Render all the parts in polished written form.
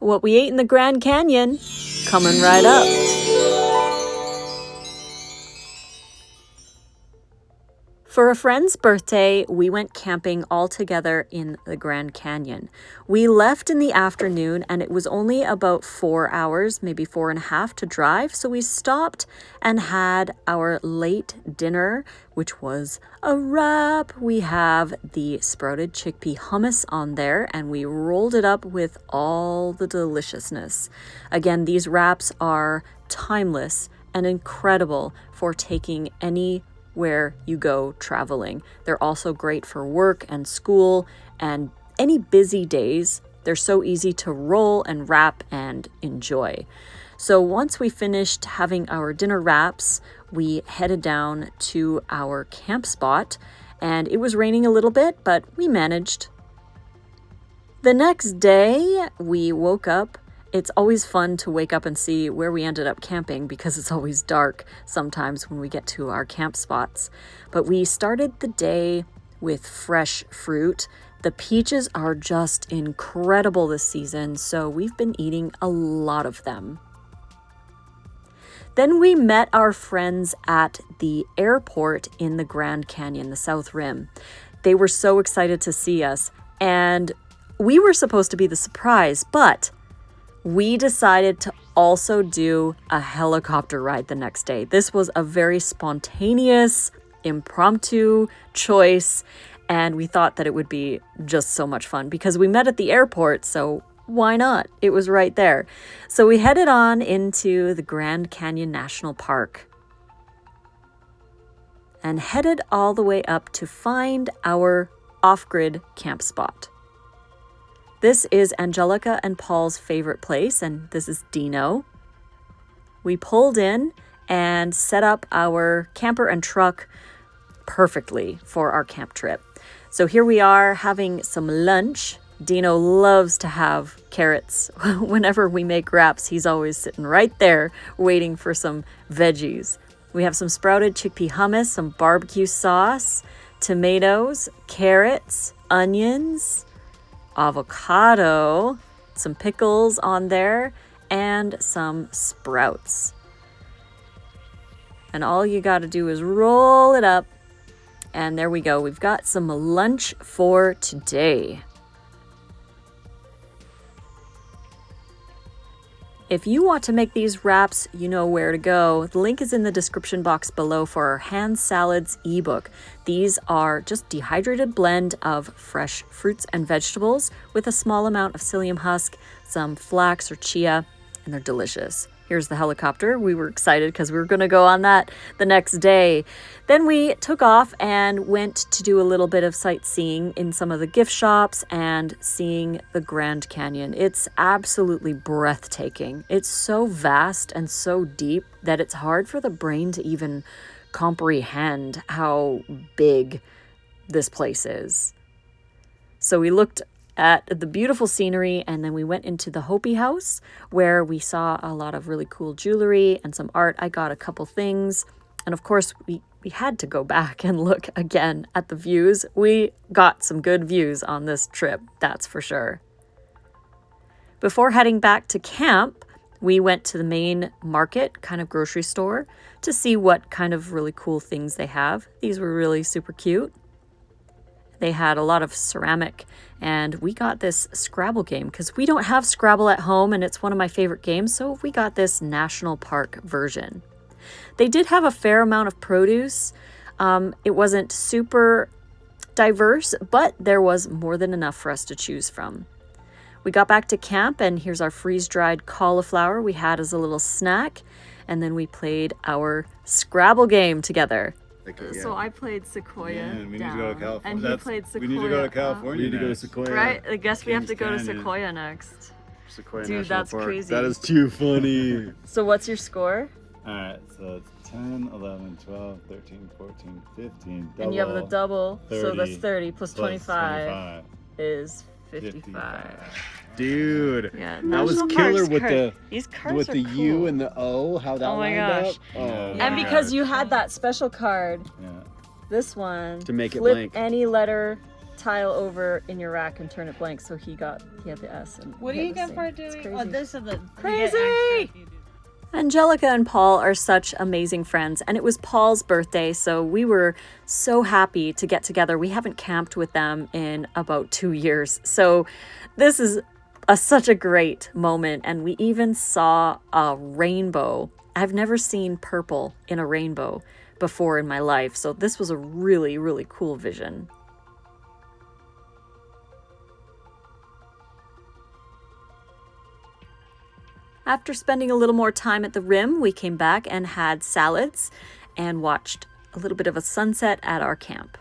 what we ate in the Grand Canyon, coming right up. For a friend's birthday, we went camping all together in the Grand Canyon. We left in the afternoon and it was only about 4 hours, maybe 4.5 to drive. So we stopped and had our late dinner, which was a wrap. We have the sprouted chickpea hummus on there and we rolled it up with all the deliciousness. Again, these wraps are timeless and incredible for taking anywhere you go traveling. They're also great for work and school and any busy days. They're so easy to roll and wrap and enjoy. So once we finished having our dinner wraps, we headed down to our camp spot and it was raining a little bit, but we managed. The next day we woke up. It's always fun to wake up and see where we ended up camping because it's always dark sometimes when we get to our camp spots. But we started the day with fresh fruit. The peaches are just incredible this season, so we've been eating a lot of them. Then we met our friends at the airport in the Grand Canyon, the South Rim. They were so excited to see us, and we were supposed to be the surprise, but we decided to also do a helicopter ride the next day. This was a very spontaneous, impromptu choice, and we thought that it would be just so much fun because we met at the airport, so why not? It was right there. So we headed on into the Grand Canyon National Park and headed all the way up to find our off-grid camp spot. This is Angelica and Paul's favorite place, and this is Dino. We pulled in and set up our camper and truck perfectly for our camp trip. So here we are having some lunch. Dino loves to have carrots. Whenever we make wraps, he's always sitting right there waiting for some veggies. We have some sprouted chickpea hummus, some barbecue sauce, tomatoes, carrots, onions, avocado, some pickles on there, and some sprouts. And all you got to do is roll it up, and there we go. We've got some lunch for today. If you want to make these wraps, you know where to go. The link is in the description box below for our hand salads ebook. These are just dehydrated blend of fresh fruits and vegetables with a small amount of psyllium husk, some flax or chia, and they're delicious. Here's the helicopter. We were excited because we were going to go on that the next day. Then we took off and went to do a little bit of sightseeing in some of the gift shops and seeing the Grand Canyon. It's absolutely breathtaking. It's so vast and so deep that it's hard for the brain to even comprehend how big this place is. So we looked at the beautiful scenery, and then we went into the Hopi house where we saw a lot of really cool jewelry and some art. I got a couple things, and of course we had to go back and look again at the views. We got some good views on this trip, that's for sure. Before heading back to camp, we went to the main market, kind of grocery store, to see what kind of really cool things they have. These were really super cute. They had a lot of ceramic, and we got this Scrabble game because we don't have Scrabble at home, and it's one of my favorite games, so we got this National Park version. They did have a fair amount of produce. It wasn't super diverse, but there was more than enough for us to choose from. We got back to camp, and here's our freeze-dried cauliflower we had as a little snack, and then we played our Scrabble game together. So I played Sequoia and we need to go to California. And he played Sequoia. We need to go to California. We need to go to Sequoia. Right? I guess we have to go to Canyon. Sequoia next. Sequoia Dude, National that's Park. crazy. That is too funny. So what's your score? Alright, so it's 10, 11, 12, 13, 14, 15. Double, And you have the double, so that's 30 plus 25 25 is 55. Dude, Yeah, that was National killer Parks with card. These cards with are the cool. U and the O. How that Oh my lined gosh. up. Oh, Yeah. And my because God. you had that special card, Yeah. this one, To make it flip blank. any letter tile over in your rack and turn it blank. So he had the S. And What do hit you the get same. for It's doing? crazy. Oh, this is the Crazy! Angelica and Paul are such amazing friends, and it was Paul's birthday, so we were so happy to get together. We haven't camped with them in about 2 years, so this is such a great moment, and we even saw a rainbow. I've never seen purple in a rainbow before in my life, so this was a really, really cool vision. After spending a little more time at the rim, we came back and had salads and watched a little bit of a sunset at our camp.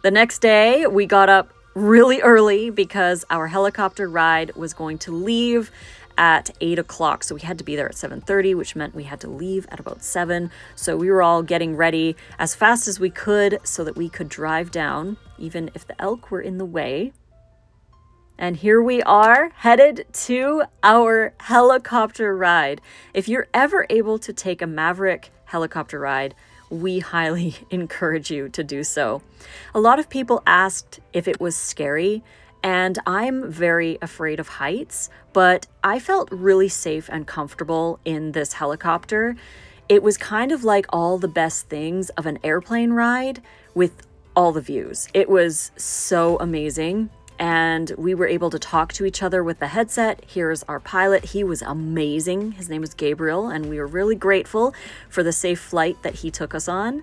The next day, we got up really early because our helicopter ride was going to leave at 8 o'clock. So we had to be there at 7:30, which meant we had to leave at about 7. So we were all getting ready as fast as we could so that we could drive down, even if the elk were in the way. And here we are, headed to our helicopter ride. If you're ever able to take a Maverick helicopter ride, we highly encourage you to do so. A lot of people asked if it was scary, and I'm very afraid of heights, but I felt really safe and comfortable in this helicopter. It was kind of like all the best things of an airplane ride with all the views. It was so amazing. And we were able to talk to each other with the headset. Here's our pilot. He was amazing. His name was Gabriel, and we were really grateful for the safe flight that he took us on.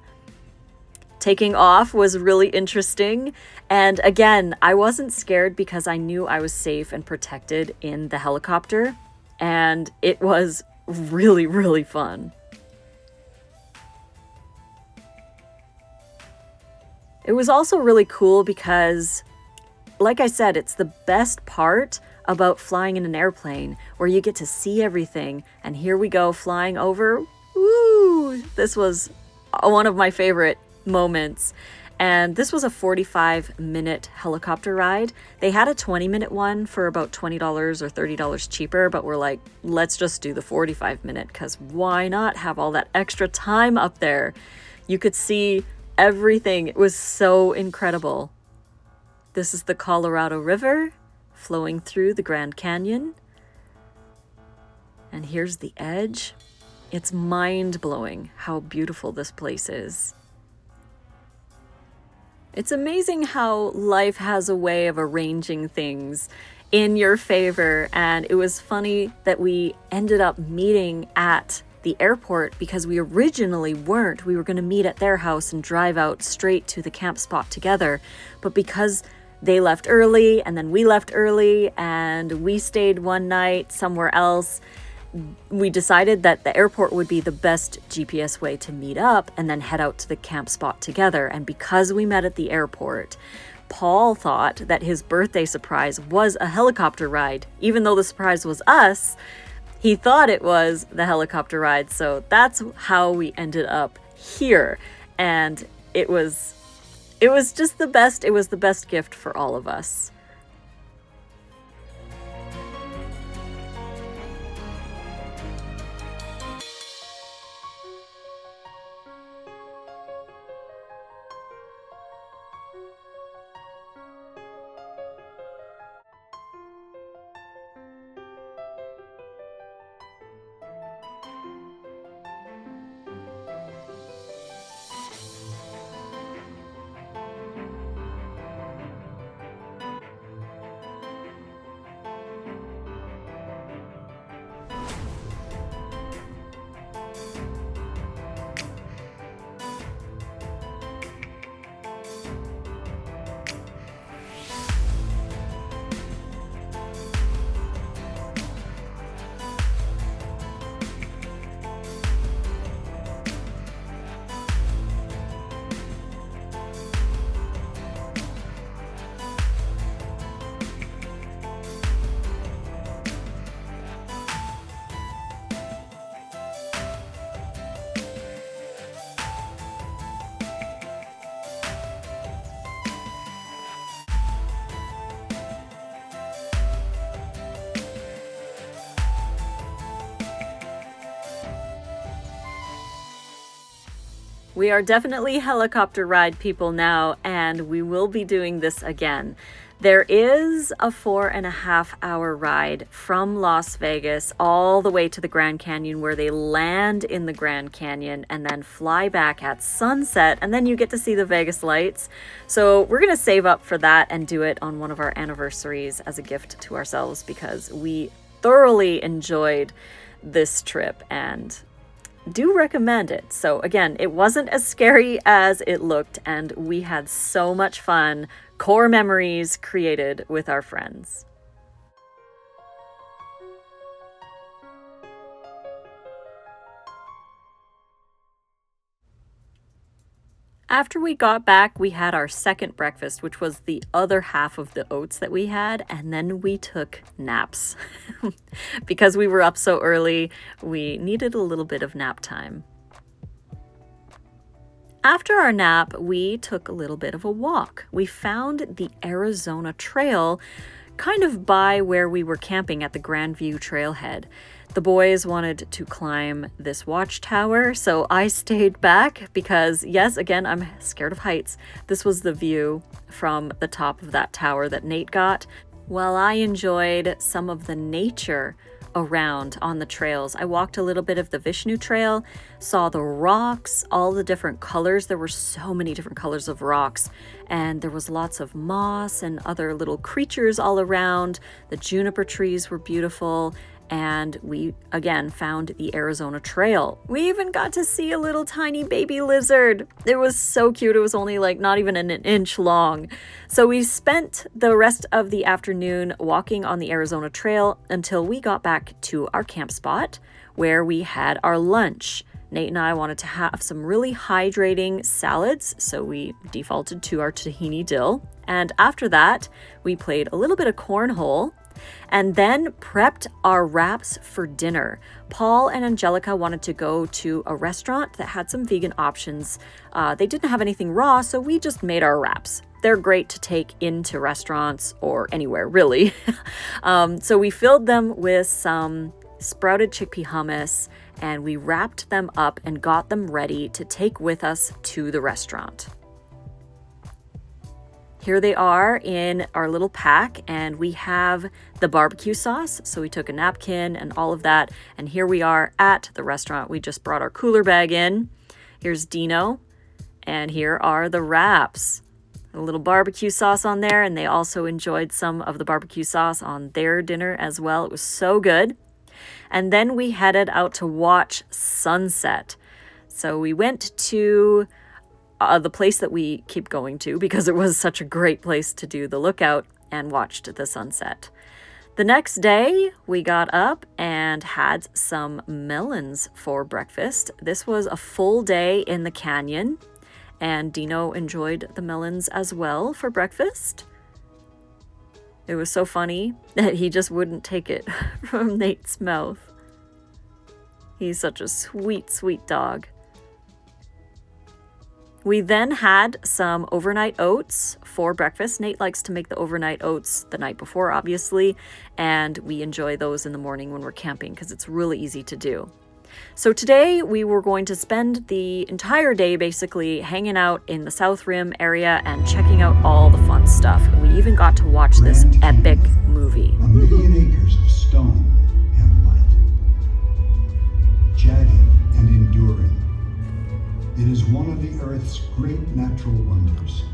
Taking off was really interesting. And again, I wasn't scared because I knew I was safe and protected in the helicopter. And it was really, really fun. It was also really cool because, like I said, it's the best part about flying in an airplane where you get to see everything. And here we go flying over. Woo! This was one of my favorite moments. And this was a 45-minute helicopter ride. They had a 20-minute one for about $20 or $30 cheaper, but we're like, let's just do the 45-minute because why not have all that extra time up there? You could see everything. It was so incredible. This is the Colorado River flowing through the Grand Canyon. And here's the edge. It's mind-blowing how beautiful this place is. It's amazing how life has a way of arranging things in your favor. And it was funny that we ended up meeting at the airport because we originally weren't. We were going to meet at their house and drive out straight to the camp spot together. But because they left early and then we left early and we stayed one night somewhere else, we decided that the airport would be the best GPS way to meet up and then head out to the camp spot together. And because we met at the airport, Paul thought that his birthday surprise was a helicopter ride. Even though the surprise was us, he thought it was the helicopter ride. So that's how we ended up here. And it was just the best. It was the best gift for all of us. We are definitely helicopter ride people now, and we will be doing this again. There is a 4.5-hour ride from Las Vegas all the way to the Grand Canyon, where they land in the Grand Canyon and then fly back at sunset, and then you get to see the Vegas lights. So we're going to save up for that and do it on one of our anniversaries as a gift to ourselves, because we thoroughly enjoyed this trip and do recommend it. So again, it wasn't as scary as it looked, and we had so much fun. Core memories created with our friends. After we got back, we had our second breakfast, which was the other half of the oats that we had, and then we took naps. Because we were up so early, we needed a little bit of nap time. After our nap, we took a little bit of a walk. We found the Arizona Trail kind of by where we were camping at the Grandview Trailhead. The boys wanted to climb this watchtower, so I stayed back because, yes, again, I'm scared of heights. This was the view from the top of that tower that Nate got. While I enjoyed some of the nature around on the trails, I walked a little bit of the Vishnu Trail, saw the rocks, all the different colors. There were so many different colors of rocks, and there was lots of moss and other little creatures all around. The juniper trees were beautiful, and we again found the Arizona Trail. We even got to see a little tiny baby lizard. It was so cute. It was only like not even an inch long. So we spent the rest of the afternoon walking on the Arizona Trail until we got back to our camp spot where we had our lunch. Nate and I wanted to have some really hydrating salads, so we defaulted to our tahini dill. And after that, we played a little bit of cornhole and then prepped our wraps for dinner. Paul and Angelica wanted to go to a restaurant that had some vegan options. They didn't have anything raw, so we just made our wraps. They're great to take into restaurants or anywhere, really. So we filled them with some sprouted chickpea hummus, and we wrapped them up and got them ready to take with us to the restaurant. Here they are in our little pack, and we have the barbecue sauce. So we took a napkin and all of that, and here we are at the restaurant. We just brought our cooler bag in. Here's Dino, and here are the wraps. A little barbecue sauce on there, and they also enjoyed some of the barbecue sauce on their dinner as well. It was so good. And then we headed out to watch sunset. So we went to the place that we keep going to because it was such a great place to do the lookout and watched the sunset. The next day, we got up and had some melons for breakfast. This was a full day in the canyon, and Dino enjoyed the melons as well for breakfast. It was so funny that he just wouldn't take it from Nate's mouth. He's such a sweet, sweet dog. We then had some overnight oats for breakfast. Nate likes to make the overnight oats the night before, obviously, and we enjoy those in the morning when we're camping because it's really easy to do. So today we were going to spend the entire day basically hanging out in the South Rim area and checking out all the fun stuff. We even got to watch this epic movie. A million acres of stone and light, jagged and enduring. It is one of the Earth's great natural wonders.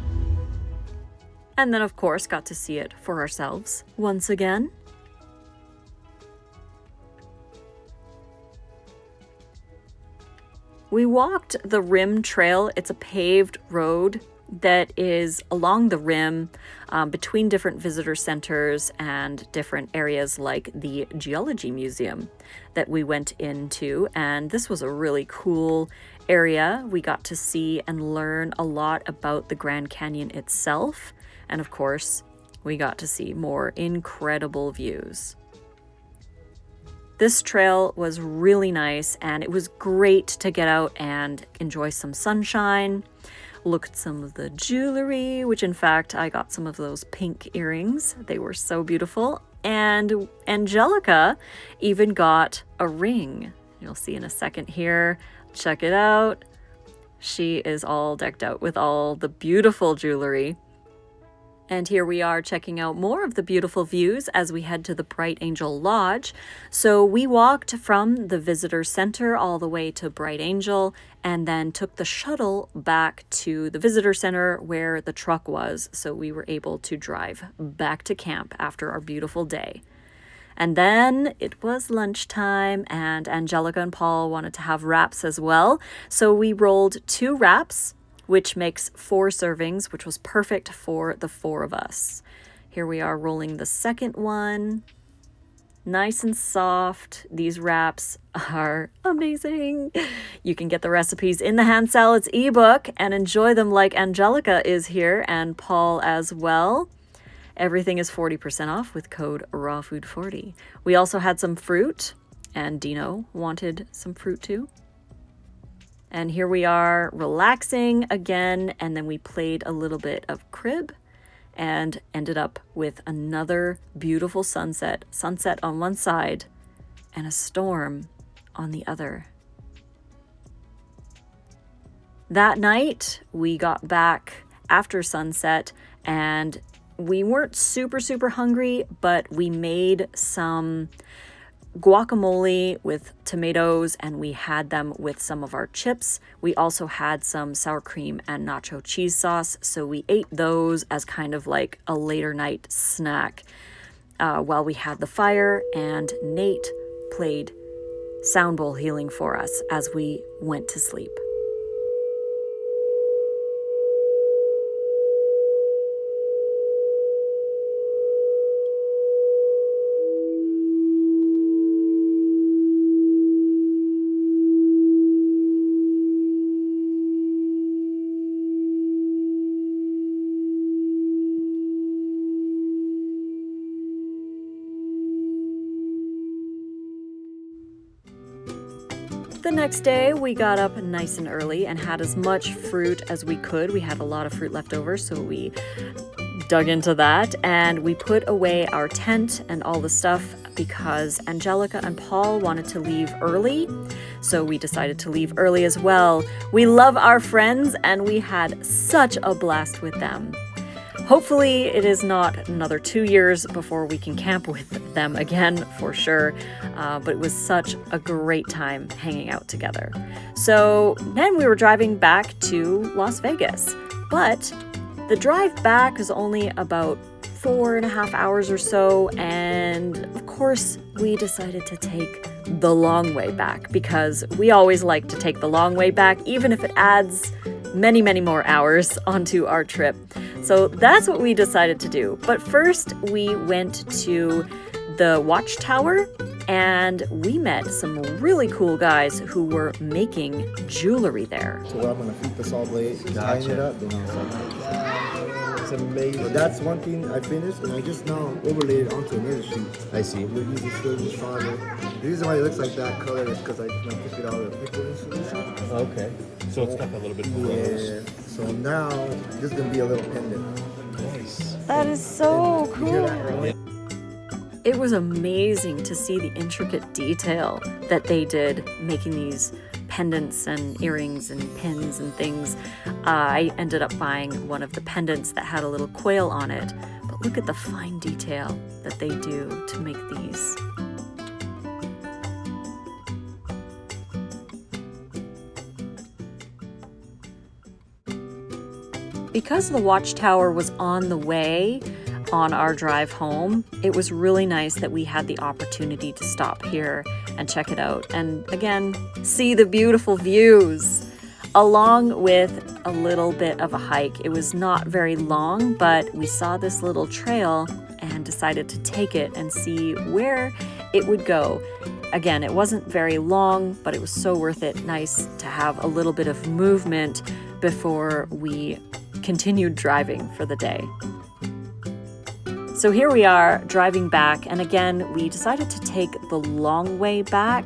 And then, of course, got to see it for ourselves once again. We walked the Rim Trail. It's a paved road that is along the rim between different visitor centers and different areas like the Geology Museum that we went into. And this was a really cool area. We got to see and learn a lot about the Grand Canyon itself. And of course, we got to see more incredible views. This trail was really nice, and it was great to get out and enjoy some sunshine, look at some of the jewelry, which in fact I got some of those pink earrings. They were so beautiful. And Angelica even got a ring. You'll see in a second here. Check it out. She is all decked out with all the beautiful jewelry. And here we are checking out more of the beautiful views as we head to the Bright Angel Lodge. So we walked from the visitor center all the way to Bright Angel and then took the shuttle back to the visitor center where the truck was. So we were able to drive back to camp after our beautiful day. And then it was lunchtime and Angelica and Paul wanted to have wraps as well. So we rolled 2 wraps, which makes 4 servings, which was perfect for the 4 of us. Here we are rolling the second one. Nice and soft. These wraps are amazing. You can get the recipes in the Hand Salads ebook and enjoy them like Angelica is here and Paul as well. Everything is 40% off with code RAWFOOD40. We also had some fruit, and Dino wanted some fruit too. And here we are relaxing again, and then we played a little bit of crib and ended up with another beautiful sunset. Sunset on one side and a storm on the other. That night, we got back after sunset, and we weren't super hungry, but we made some guacamole with tomatoes and we had them with some of our chips. We also had some sour cream and nacho cheese sauce, so we ate those as kind of like a later night snack while we had the fire, and Nate played sound bowl healing for us as we went to sleep. The next day, we got up nice and early and had as much fruit as we could. We had a lot of fruit left over, so we dug into that and we put away our tent and all the stuff because Angelica and Paul wanted to leave early. So we decided to leave early as well. We love our friends and we had such a blast with them. Hopefully it is not another 2 years before we can camp with them again, for sure. But it was such a great time hanging out together. So then we were driving back to Las Vegas. But the drive back is only about 4.5 hours or so. And of course, we decided to take the long way back because we always like to take the long way back, even if it adds many more hours onto our trip. So that's what we decided to do. But first we went to the watchtower and we met some really cool guys who were making jewelry there. So what I'm gonna feed the saw blade, tying it up, and I was like, it's amazing. So that's one thing I finished, and I just now overlaid it onto another sheet. I see. We're using silver fiber. The reason why it looks like that color is because I took it out of the pickling solution. Okay. So it's got a little bit more. Yeah. So now this is gonna be a little pendant. Nice. That is so You hear cool. that, right? It was amazing to see the intricate detail that they did making these pendants and earrings and pins and things. I ended up buying one of the pendants that had a little quail on it, but look at the fine detail that they do to make these. Because the watchtower was on the way on our drive home, it was really nice that we had the opportunity to stop here and check it out and again see the beautiful views along with a little bit of a hike. It was not very long, but we saw this little trail and decided to take it and see where it would go. Again, it wasn't very long, but it was so worth it. Nice to have a little bit of movement before we continued driving for the day. So here we are driving back, and again, we decided to take the long way back.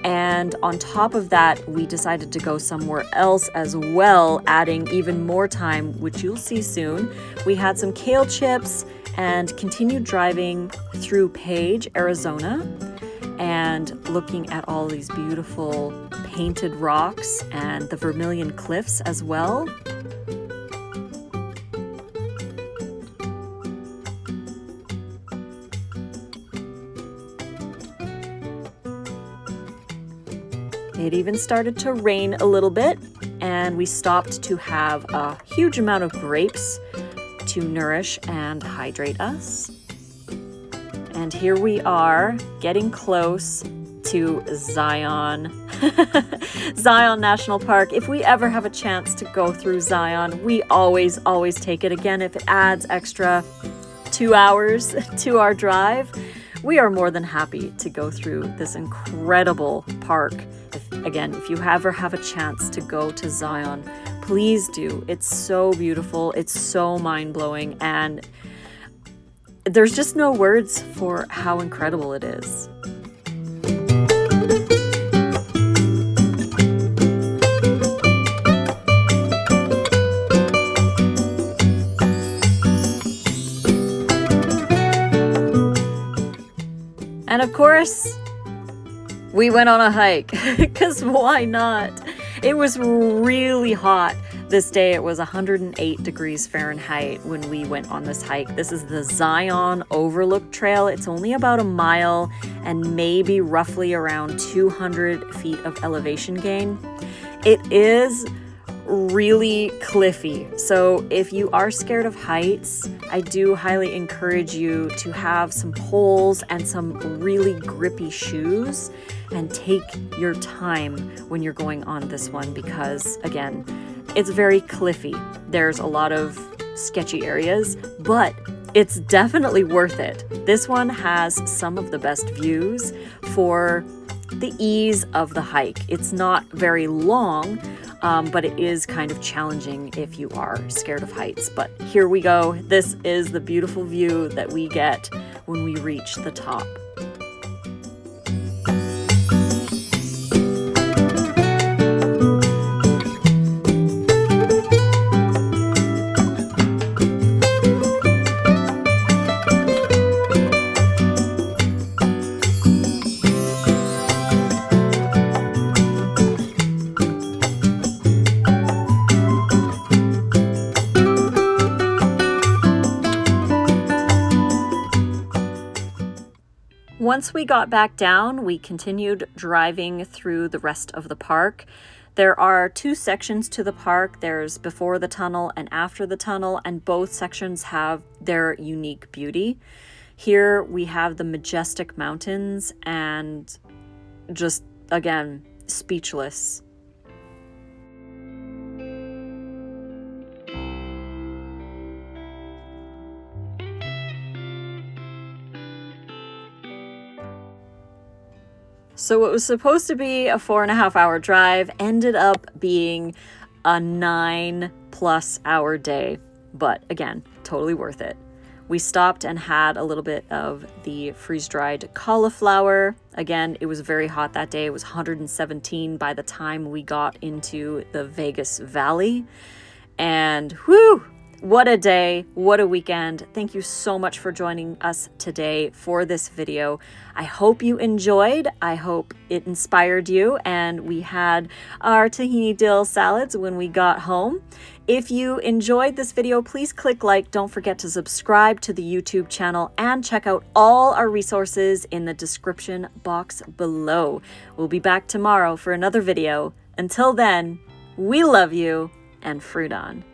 And on top of that, we decided to go somewhere else as well, adding even more time, which you'll see soon. We had some kale chips and continued driving through Page, Arizona. and looking at all these beautiful painted rocks and the Vermilion Cliffs as well. It even started to rain a little bit, and we stopped to have a huge amount of grapes to nourish and hydrate us. And here we are getting close to Zion. Zion National Park. If we ever have a chance to go through Zion, we always take it. Again, if it adds extra 2 hours to our drive, we are more than happy to go through this incredible park. If you ever have a chance to go to Zion, please do. It's so beautiful. It's so mind-blowing, and there's just no words for how incredible it is. And of course, we went on a hike, because why not? It was really hot this day. It was 108 degrees Fahrenheit when we went on this hike. This is the Zion Overlook Trail. It's only about a mile and maybe roughly around 200 feet of elevation gain. It is really cliffy, so if you are scared of heights, I do highly encourage you to have some poles and some really grippy shoes and take your time when you're going on this one, because again, it's very cliffy. There's a lot of sketchy areas, but it's definitely worth it. This one has some of the best views for the ease of the hike. It's not very long, but it is kind of challenging if you are scared of heights. But here we go. This is the beautiful view that we get when we reach the top. Once we got back down, we continued driving through the rest of the park. There are 2 sections to the park. There's before the tunnel and after the tunnel, and both sections have their unique beauty. Here we have the majestic mountains and just, again, speechless. So what was supposed to be a 4.5 hour drive ended up being a 9+ hour day. But again, totally worth it. We stopped and had a little bit of the freeze-dried cauliflower. Again, it was very hot that day. It was 117 by the time we got into the Vegas Valley. And whew! What a day, what a weekend. Thank you so much for joining us today for this video. I hope you enjoyed. I hope it inspired you, and we had our tahini dill salads when we got home. If you enjoyed this video, please click like. Don't forget to subscribe to the YouTube channel and check out all our resources in the description box below. We'll be back tomorrow for another video. Until then, we love you and fruit on.